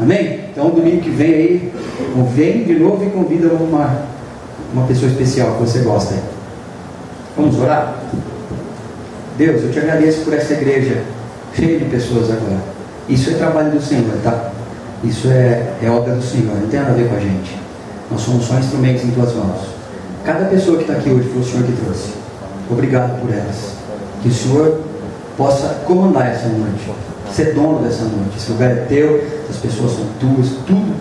Amém? Então domingo que vem aí, vem de novo e convida uma pessoa especial que você gosta aí. Vamos orar? Deus, eu te agradeço por essa igreja cheia de pessoas agora. Isso é trabalho do Senhor, tá? Isso é obra do Senhor, não tem nada a ver com a gente. Nós somos só instrumentos em tuas mãos. Cada pessoa que está aqui hoje foi o Senhor que trouxe. Obrigado por elas. Que o Senhor possa comandar essa noite, ser dono dessa noite. Esse lugar é teu, as pessoas são tuas, tudo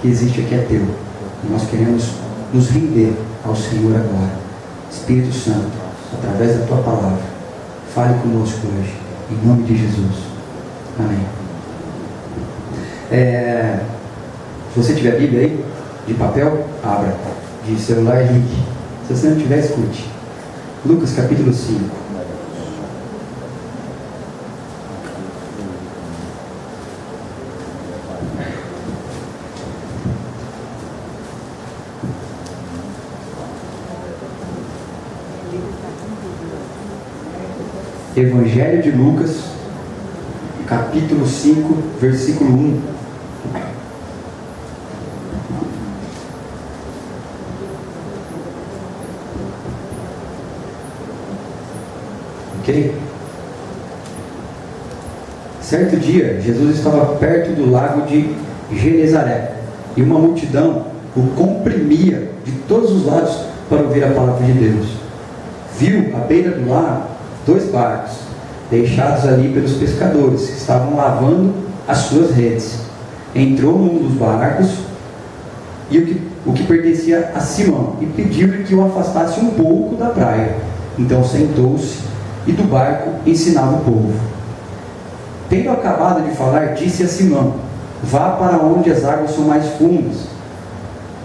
que existe aqui é teu. E nós queremos nos render ao Senhor agora. Espírito Santo, através da tua palavra, fale conosco hoje, em nome de Jesus. Amém. Se você tiver a Bíblia aí, de papel, abra. De celular, ligue. Se você não tiver, escute. Lucas capítulo 5. Evangelho de Lucas, capítulo 5, versículo 1. Ok? Certo dia, Jesus estava perto do lago de Genezaré e uma multidão o comprimia de todos os lados para ouvir a palavra de Deus. Viu à beira do lago 2 barcos, deixados ali pelos pescadores, que estavam lavando as suas redes. Entrou num dos barcos, e o que pertencia a Simão, e pediu-lhe que o afastasse um pouco da praia. Então sentou-se, e do barco ensinava o povo. Tendo acabado de falar, disse a Simão: vá para onde as águas são mais fundas,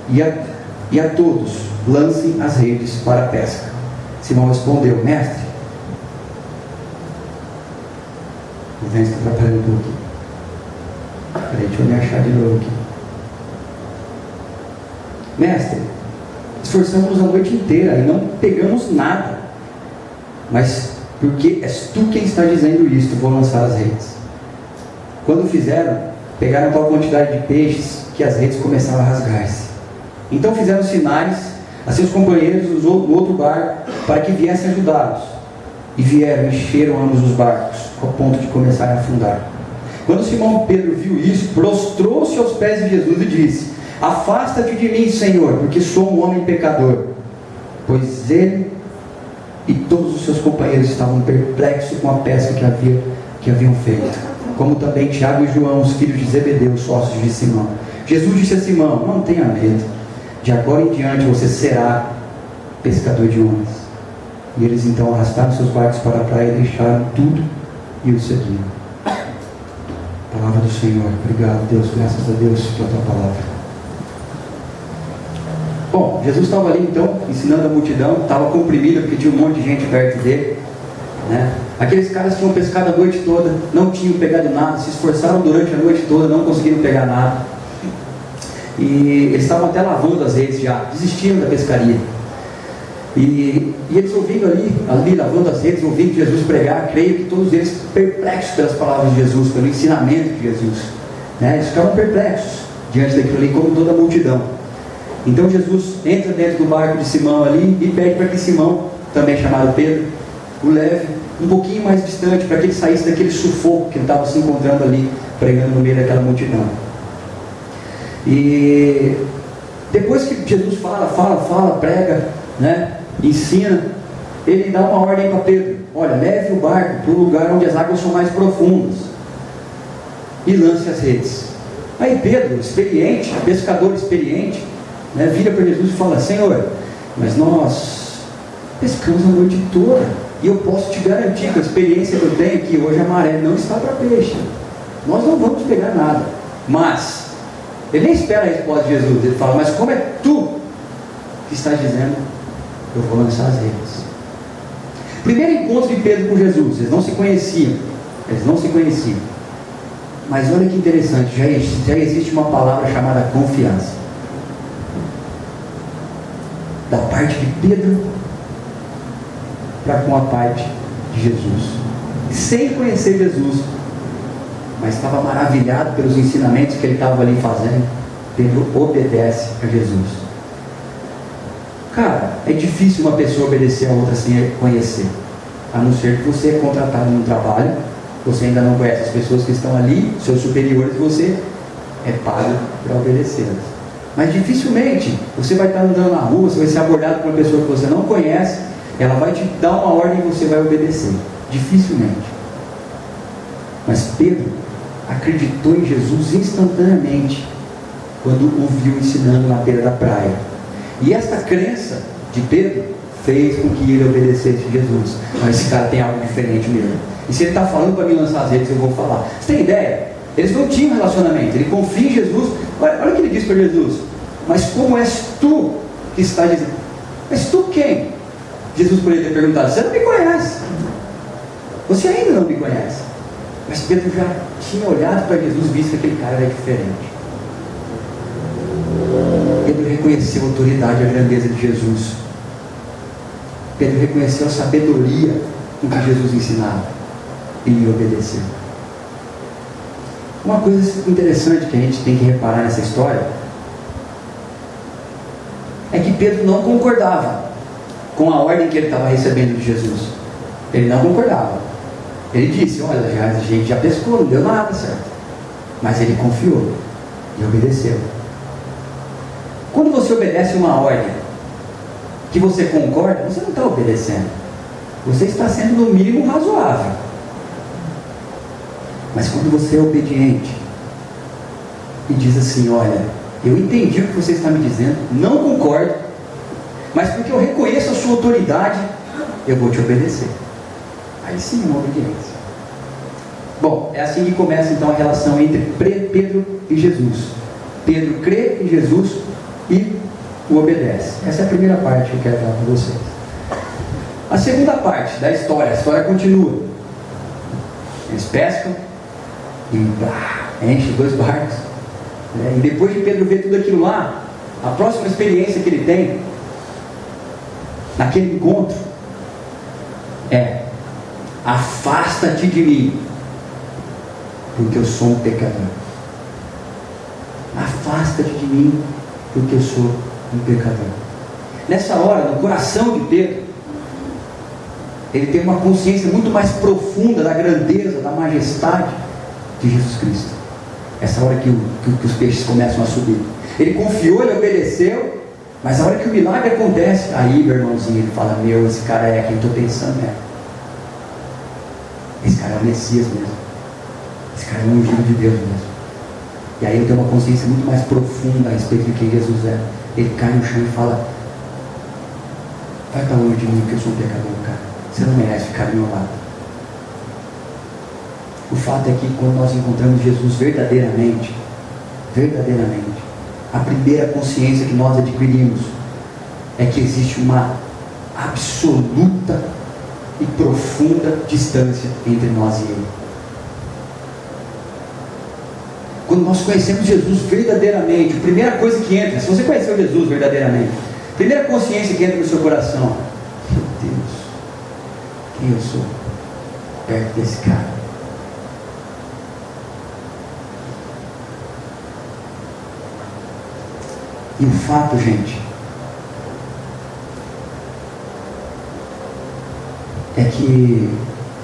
e a todos lancem as redes para a pesca. Simão respondeu: mestre, o vento está atrapalhando um pouco. Peraí, deixa eu me achar de novo aqui. Mestre, esforçamos a noite inteira e não pegamos nada. Mas porque és tu quem está dizendo isto, vou lançar as redes. Quando fizeram, pegaram tal quantidade de peixes que as redes começaram a rasgar-se. Então fizeram sinais a seus companheiros no outro barco para que viessem ajudá-los. E vieram, encheram ambos os barcos, ao ponto de começarem a afundar. Quando Simão Pedro viu isso, prostrou-se aos pés de Jesus e disse: afasta-te de mim, Senhor, porque sou um homem pecador. Pois ele e todos os seus companheiros estavam perplexos com a pesca que haviam feito, como também Tiago e João, os filhos de Zebedeu, sócios de Simão. Jesus disse a Simão: não tenha medo, de agora em diante você será pescador de homens. E eles então arrastaram seus barcos para a praia, deixaram tudo e o seguiram. Palavra do Senhor. Obrigado, Deus, graças a Deus pela tua palavra. Bom, Jesus estava ali então, ensinando a multidão, estava comprimido porque tinha um monte de gente perto dele, né? Aqueles caras tinham pescado a noite toda, não tinham pegado nada, se esforçaram durante a noite toda, não conseguiram pegar nada. E eles estavam até lavando as redes já, desistiram da pescaria. E eles ouvindo ali lavando as redes, ouvindo Jesus pregar, creio que todos eles perplexos pelas palavras de Jesus, pelo ensinamento de Jesus, né? Eles ficavam perplexos diante daquilo ali, como toda a multidão. Então Jesus entra dentro do barco de Simão ali e pede para que Simão, também chamado Pedro, o leve um pouquinho mais distante, para que ele saísse daquele sufoco que ele estava se encontrando ali, pregando no meio daquela multidão. E depois que Jesus fala, prega, né, ensina, ele dá uma ordem para Pedro: olha, leve o barco para o lugar onde as águas são mais profundas e lance as redes. Aí Pedro, experiente, pescador experiente, né, vira para Jesus e fala: Senhor, mas nós pescamos a noite toda, e eu posso te garantir com a experiência que eu tenho que hoje a maré não está para peixe, nós não vamos pegar nada. Mas ele nem espera a resposta de Jesus, ele fala: mas como é tu que estás dizendo, eu vou lançar as redes. Primeiro encontro de Pedro com Jesus, eles não se conheciam, mas olha que interessante, já existe uma palavra chamada confiança, da parte de Pedro para com a parte de Jesus. Sem conhecer Jesus, mas estava maravilhado pelos ensinamentos que ele estava ali fazendo. Pedro obedece a Jesus. Cara, é difícil uma pessoa obedecer a outra sem conhecer, a não ser que você é contratado no trabalho, você ainda não conhece as pessoas que estão ali, seus superiores, você é pago para obedecê-las. Mas dificilmente você vai estar andando na rua, você vai ser abordado por uma pessoa que você não conhece, ela vai te dar uma ordem e você vai obedecer. Dificilmente. Mas Pedro acreditou em Jesus instantaneamente quando o viu ensinando na beira da praia. E esta crença de Pedro fez com que ele obedecesse Jesus. Mas esse cara tem algo diferente mesmo. E se ele está falando para me lançar as redes, eu vou falar. Você tem ideia? Eles não tinham relacionamento. Ele confia em Jesus. Olha o que ele diz para Jesus: mas como és tu que está dizendo? Mas tu quem? Jesus poderia ter perguntado: você não me conhece. Você ainda não me conhece. Mas Pedro já tinha olhado para Jesus, visto que aquele cara era diferente. Pedro reconheceu a autoridade e a grandeza de Jesus. Pedro reconheceu a sabedoria com que Jesus ensinava e lhe obedeceu. Uma coisa interessante que a gente tem que reparar nessa história é que Pedro não concordava com a ordem que ele estava recebendo de Jesus. Ele não concordava. Ele disse: olha, a gente já pescou, não deu nada certo. Mas ele confiou e obedeceu. Quando você obedece uma ordem que você concorda, você não está obedecendo. Você está sendo no mínimo razoável. Mas quando você é obediente e diz assim: olha, eu entendi o que você está me dizendo, não concordo, mas porque eu reconheço a sua autoridade, eu vou te obedecer. Aí sim é uma obediência. Bom, é assim que começa então a relação entre Pedro e Jesus. Pedro crê em Jesus e o obedece. Essa é a primeira parte que eu quero falar com vocês. A segunda parte da história, a história continua. Eles pescam e enchem 2 barcos. E depois de Pedro ver tudo aquilo lá, a próxima experiência que ele tem naquele encontro é: afasta-te de mim, porque eu sou um pecador. Afasta-te de mim, porque eu sou um pecador. Nessa hora, no coração de Pedro, ele tem uma consciência muito mais profunda da grandeza, da majestade de Jesus Cristo. Essa hora que os peixes começam a subir. Ele confiou, ele obedeceu, mas a hora que o milagre acontece, aí, meu irmãozinho, ele fala: meu, esse cara é quem estou pensando, né? Esse cara é o Messias mesmo. Esse cara é um ungido de Deus mesmo. E aí ele tem uma consciência muito mais profunda a respeito de quem Jesus é. Ele cai no chão e fala: vai para longe de mim, que eu sou um pecador, cara. Você não merece ficar do meu lado. O fato é que quando nós encontramos Jesus verdadeiramente, a primeira consciência que nós adquirimos é que existe uma absoluta e profunda distância entre nós e Ele. Quando nós conhecemos Jesus verdadeiramente, a primeira coisa que entra, se você conheceu Jesus verdadeiramente, a primeira consciência que entra no seu coração: meu Deus, quem eu sou perto desse cara? E o fato, gente, é que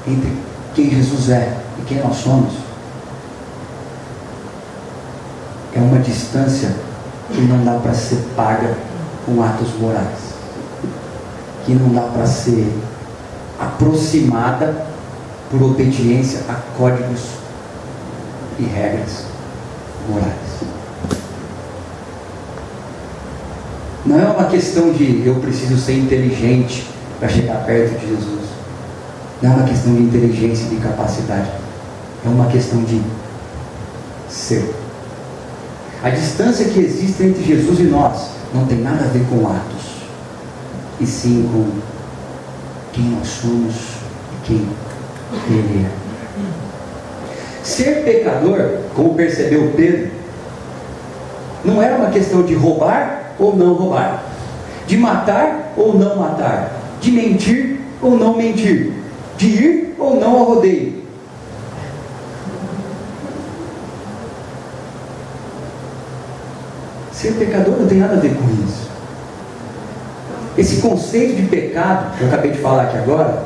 entre quem Jesus é e quem nós somos, é uma distância que não dá para ser paga com atos morais, que não dá para ser aproximada por obediência a códigos e regras morais. Não é uma questão de eu preciso ser inteligente para chegar perto de Jesus. Não é uma questão de inteligência e de capacidade. É uma questão de ser. A distância que existe entre Jesus e nós não tem nada a ver com atos, e sim com quem nós somos e quem Ele é. Ser pecador, como percebeu Pedro, não era uma questão de roubar ou não roubar, de matar ou não matar, de mentir ou não mentir, de ir ou não ao rodeio. Ser pecador não tem nada a ver com isso. Esse conceito de pecado, que eu acabei de falar aqui agora,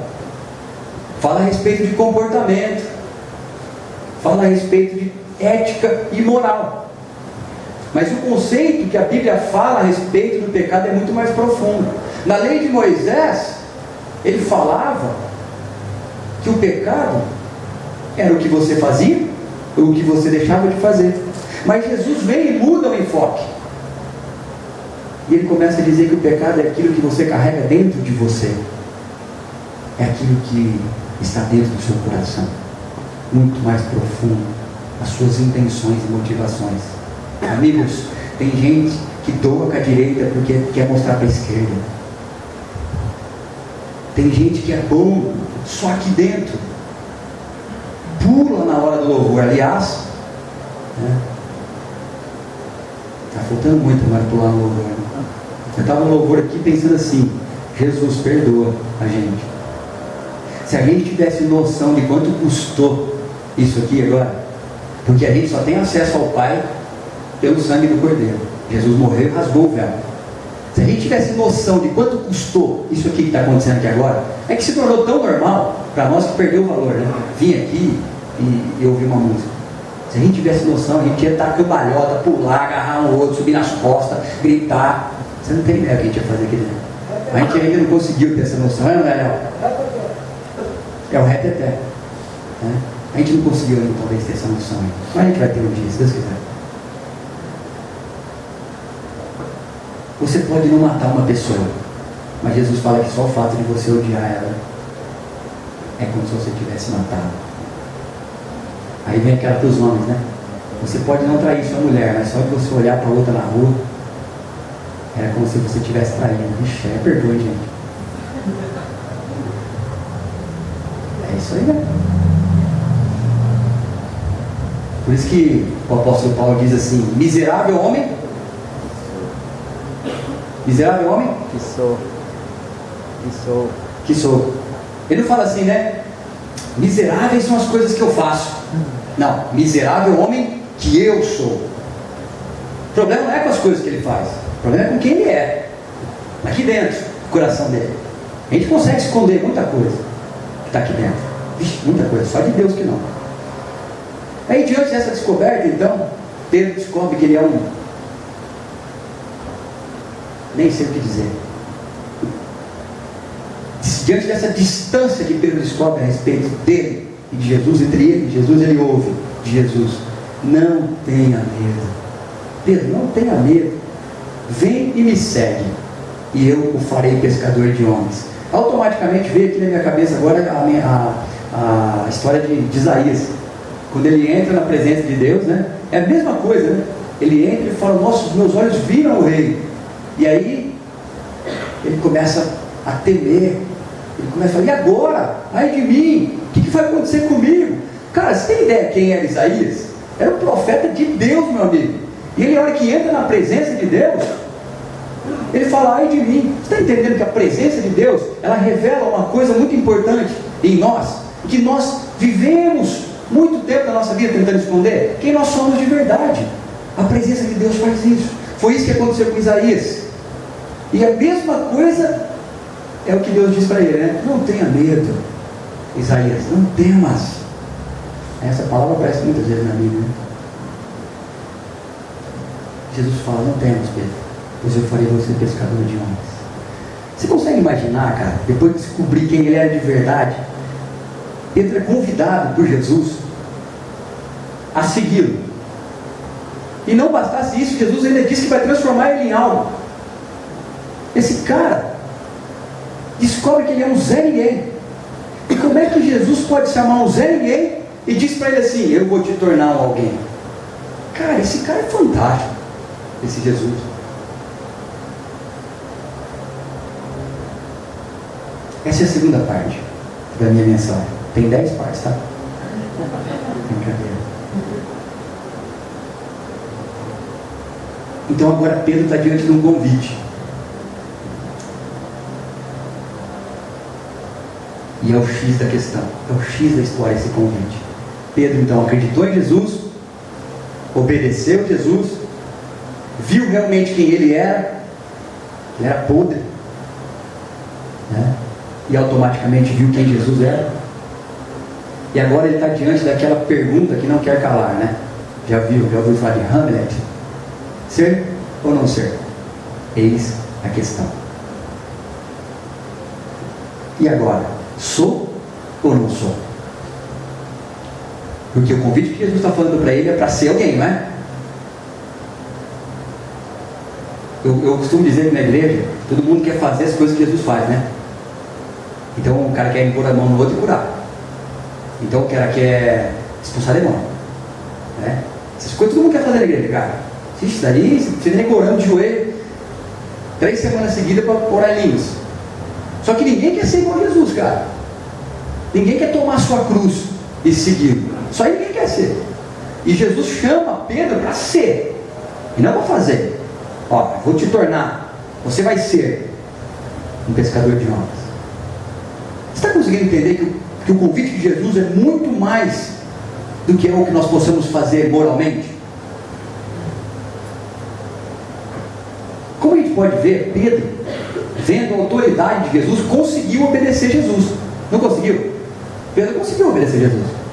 fala a respeito de comportamento, fala a respeito de ética e moral. Mas o conceito que a Bíblia fala a respeito do pecado é muito mais profundo. Na lei de Moisés, ele falava que o pecado era o que você fazia ou o que você deixava de fazer. Mas Jesus vem e muda o enfoque. E ele começa a dizer que o pecado é aquilo que você carrega dentro de você. É aquilo que está dentro do seu coração. Muito mais profundo. As suas intenções e motivações. Amigos, tem gente que doa com a direita porque quer mostrar para a esquerda. Tem gente que é bom só aqui dentro. Pula na hora do louvor. Aliás, está faltando muito agora pular no louvor. Eu estava no louvor aqui pensando assim: Jesus, perdoa a gente. Se a gente tivesse noção de quanto custou isso aqui agora, porque a gente só tem acesso ao Pai pelo sangue do Cordeiro. Jesus morreu e rasgou o véu. Se a gente tivesse noção de quanto custou isso aqui que está acontecendo aqui agora, é que se tornou tão normal para nós que perdeu o valor, né? Vim aqui e ouvir uma música. Se a gente tivesse noção, a gente ia estar cambalhota, pular, agarrar um outro, subir nas costas, gritar. Você não tem ideia o que a gente ia fazer aqui dentro. A gente ainda não conseguiu ter essa noção, não é, Léo? É o reteté. Né? A gente não conseguiu ainda talvez ter essa noção. Mas a gente vai ter um dia, se Deus quiser. Você pode não matar uma pessoa, mas Jesus fala que só o fato de você odiar ela é como se você tivesse matado. Aí vem aquela para os homens, né? Você pode não trair sua mulher, mas só de você olhar para outra na rua, era como se você estivesse traindo. Vixe, perdoe, gente. É isso aí, né? Por isso que o apóstolo Paulo diz assim: miserável homem. Miserável homem? Que sou. Ele não fala assim, né? Miseráveis são as coisas que eu faço. Não, miserável homem que eu sou. O problema não é com as coisas que ele faz. O problema é com quem ele é. Aqui dentro, do coração dele. A gente consegue esconder muita coisa que está aqui dentro. Vixe, muita coisa, só de Deus que não. Aí diante dessa descoberta, então, Pedro descobre que ele é nem sei o que dizer. Diante dessa distância que Pedro descobre a respeito dele e de Jesus, entre ele e Jesus, ele ouve de Jesus: não tenha medo. Pedro, não tenha medo. Vem e me segue, e eu o farei pescador de homens. Automaticamente veio aqui na minha cabeça agora a história de Isaías. Quando ele entra na presença de Deus, né? É a mesma coisa, né? Ele entra e fala: nossa, os meus olhos viram o rei. E aí ele começa a temer. Ele começa a falar: e agora? Ai de mim, o que vai acontecer comigo? Cara, você tem ideia quem era Isaías? Era um profeta de Deus, meu amigo. E ele, a hora que entra na presença de Deus, ele fala: ai de mim. Você está entendendo que a presença de Deus, ela revela uma coisa muito importante em nós, que nós vivemos muito tempo da nossa vida tentando esconder quem nós somos de verdade. A presença de Deus faz isso. Foi isso que aconteceu com Isaías. E a mesma coisa é o que Deus diz para ele, né? Não tenha medo, Isaías, não temas. Essa palavra aparece muitas vezes na Bíblia, né? Jesus fala: não temas, Pedro, pois eu farei você pescador de homens. Você consegue imaginar, cara, depois de descobrir quem ele era de verdade, Pedro é convidado por Jesus a segui-lo. E não bastasse isso, Jesus ainda disse que vai transformar ele em algo. Esse cara descobre que ele é um Zé Ninguém. E como é que Jesus pode chamar um Zé Ninguém e diz para ele assim: eu vou te tornar um alguém? Cara, esse cara é fantástico, esse Jesus. Essa é a segunda parte da minha mensagem. Tem 10 partes, tá? Brincadeira. Então agora Pedro está diante de um convite. E é o X da questão, é o X da história esse convite. Pedro então acreditou em Jesus, obedeceu Jesus, viu realmente quem ele era podre, né? E automaticamente viu quem Jesus era. E agora ele está diante daquela pergunta que não quer calar, né? Já ouviu falar de Hamlet? Ser ou não ser? Eis a questão. E agora? Sou ou não sou? Porque o convite que Jesus está falando para ele é para ser alguém, não é? Eu costumo dizer que na igreja, todo mundo quer fazer as coisas que Jesus faz, né? Então o cara quer impor a mão no outro e curar. Então o cara quer expulsar demônio, né? Essas coisas todo mundo quer fazer na igreja, cara. Isso daí, você nem orando de joelho 3 semanas seguidas para orar em línguas. Só que ninguém quer ser igual a Jesus, cara. Ninguém quer tomar a sua cruz e seguir. Só ninguém quer ser. E Jesus chama Pedro para ser, e não para fazer. Ó, vou te tornar, você vai ser um pescador de homens. Você está conseguindo entender que o convite de Jesus é muito mais do que é o que nós possamos fazer moralmente? Como a gente pode ver, Pedro, vendo a autoridade de Jesus, conseguiu obedecer Jesus. Não conseguiu? Pedro conseguiu obedecer Jesus.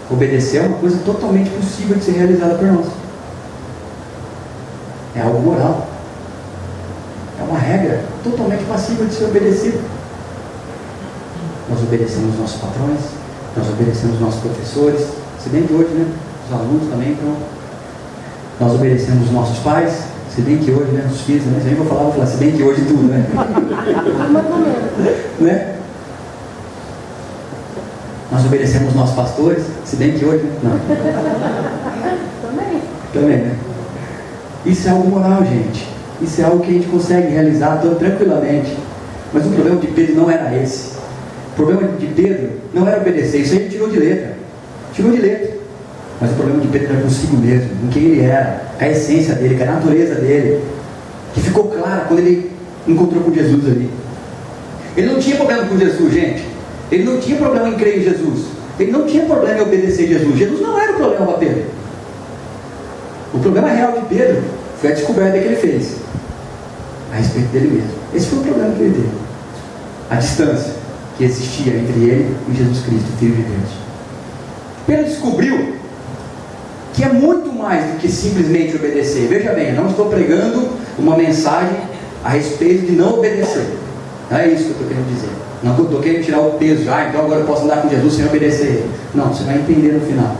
Obedecer é uma coisa totalmente possível de ser realizada por nós. É algo moral. É uma regra totalmente passível de ser obedecida. Nós obedecemos nossos patrões, nós obedecemos nossos professores, se bem que hoje, né, os alunos também, então, nós obedecemos nossos pais, se bem que hoje, né, os filhos, né, se bem que eu vou falar, se bem que hoje tudo, né? Né? Nós obedecemos nossos pastores, se bem que hoje, não. Também, né? Isso é algo moral, gente. Isso é algo que a gente consegue realizar tranquilamente. Mas o problema de Pedro não era esse. O problema de Pedro não era obedecer. Isso aí ele tirou de letra. Tirou de letra. Mas o problema de Pedro era consigo mesmo, em quem ele era, com a essência dele, com a natureza dele, que ficou clara quando ele encontrou com Jesus ali. Ele não tinha problema com Jesus, gente. Ele não tinha problema em crer em Jesus. Ele não tinha problema em obedecer Jesus. Jesus não era o problema para Pedro. O problema real de Pedro foi a descoberta que ele fez a respeito dele mesmo. Esse foi o problema que ele teve. A distância que existia entre ele e Jesus Cristo, Filho de Deus. Pedro descobriu que é muito mais do que simplesmente obedecer. Veja bem, eu não estou pregando uma mensagem a respeito de não obedecer. Não é isso que eu estou querendo dizer. Não estou querendo tirar o peso, então agora eu posso andar com Jesus sem obedecer. Não, você vai entender no final.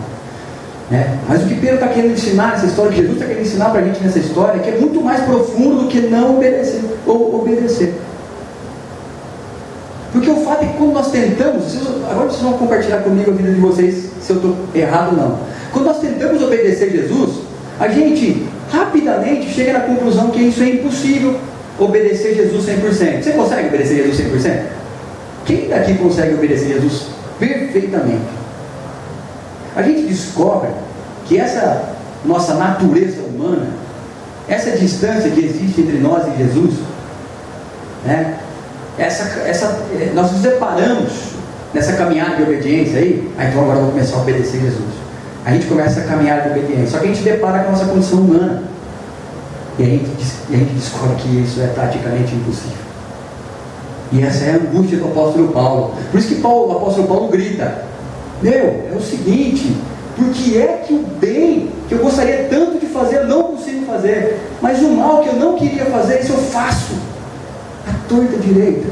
Né? Mas o que Pedro está querendo ensinar nessa história, que Jesus está querendo ensinar para a gente nessa história, é que é muito mais profundo do que não obedecer, ou obedecer. Porque o fato é que quando nós tentamos, agora vocês vão compartilhar comigo a vida de vocês, se eu estou errado ou não. Quando nós tentamos obedecer Jesus, a gente rapidamente chega na conclusão que isso é impossível, obedecer Jesus 100%. Você consegue obedecer Jesus 100%? Quem daqui consegue obedecer Jesus perfeitamente? A gente descobre que essa nossa natureza humana, essa distância que existe entre nós e Jesus, né, nós nos separamos nessa caminhada de obediência aí. Então agora eu vou começar a obedecer Jesus. A gente começa a caminhada de obediência, só que a gente depara com a nossa condição humana, e a gente descobre que isso é praticamente impossível. E essa é a angústia do apóstolo Paulo. Por isso que o apóstolo Paulo grita: é o seguinte, por que é que o bem que eu gostaria tanto de fazer eu não consigo fazer, mas o mal que eu não queria fazer, isso eu faço à torta direita?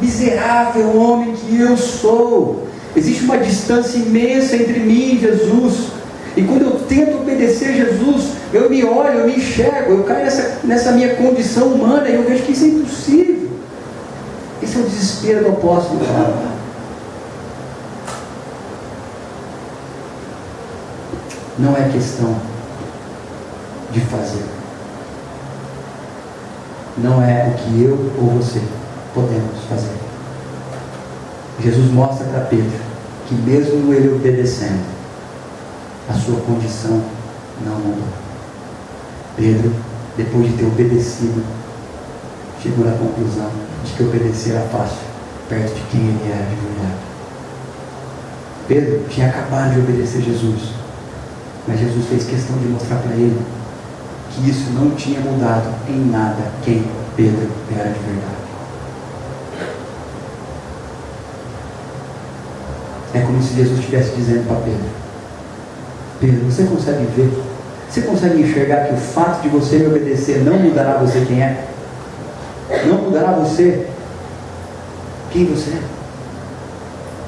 Miserável homem que eu sou. Existe uma distância imensa entre mim e Jesus, e quando eu tento obedecer Jesus, eu me olho, eu me enxergo, eu caio nessa minha condição humana, e eu vejo que isso é impossível. Esse é o desespero do apóstolo Paulo. Não é questão de fazer. Não é o que eu ou você podemos fazer. Jesus mostra para Pedro que mesmo ele obedecendo, a sua condição não mudou. Pedro, depois de ter obedecido, chegou à conclusão de que obedecer era fácil, perto de quem ele era de verdade. Pedro tinha acabado de obedecer Jesus. Mas Jesus fez questão de mostrar para ele que isso não tinha mudado em nada quem Pedro era de verdade. É como se Jesus estivesse dizendo para Pedro: Pedro, você consegue ver? Você consegue enxergar que o fato de você me obedecer não mudará você quem é? Não mudará você quem você é?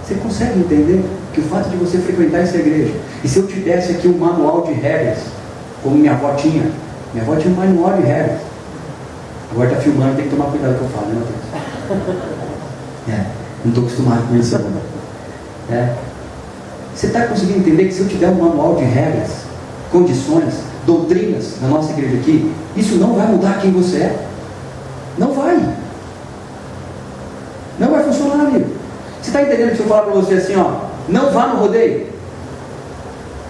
Você consegue entender que o fato de você frequentar essa igreja, e se eu te desse aqui um manual de regras, como minha avó tinha um manual de regras. Agora está filmando, tem que tomar cuidado com o que eu falo, né, Matheus? Não estou acostumado com isso agora. Você está conseguindo entender que se eu te der um manual de regras, condições, doutrinas na nossa igreja aqui, isso não vai mudar quem você é? Não vai. Não vai funcionar, amigo. Você está entendendo que se eu falar para você assim, ó, não vá no rodeio,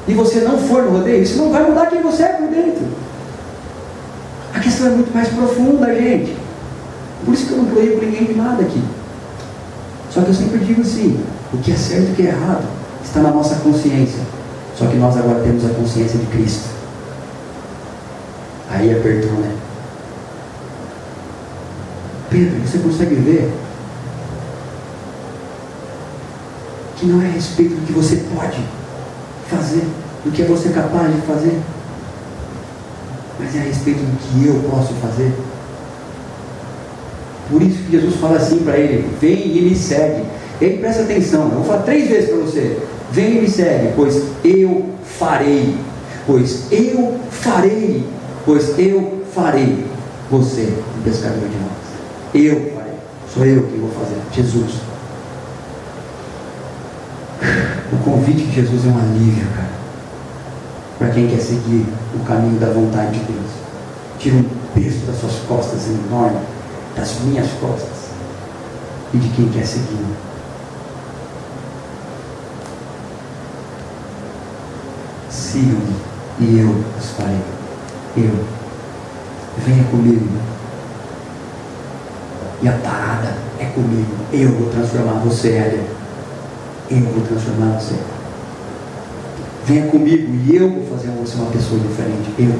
e você não for no rodeio, isso não vai mudar quem você é por dentro. A questão é muito mais profunda, gente. Por isso que eu não proíbo ninguém de nada aqui. Só que eu sempre digo assim, o que é certo e o que é errado está na nossa consciência. Só que nós agora temos a consciência de Cristo. Aí apertou, né? Pedro, você consegue ver que não é a respeito do que você pode fazer, do que você é capaz de fazer, mas é a respeito do que eu posso fazer. Por isso que Jesus fala assim para ele: vem e me segue. Ele, presta atenção, eu vou falar 3 vezes para você: vem e me segue, pois eu farei, pois eu farei, pois eu farei você um pescador de homens. Eu farei, sou eu que vou fazer. Jesus. O convite de Jesus é um alívio, cara, para quem quer seguir o caminho da vontade de Deus. Tira um peso das suas costas enorme, das minhas costas, e de quem quer seguir. Sigam-me e eu os farei. Eu. Venha comigo. E a parada é comigo. Eu vou transformar você, Hélia. Eu vou transformar você. Venha comigo e eu vou fazer você uma pessoa diferente. Eu.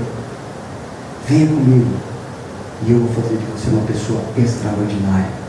Venha comigo e eu vou fazer de você uma pessoa extraordinária.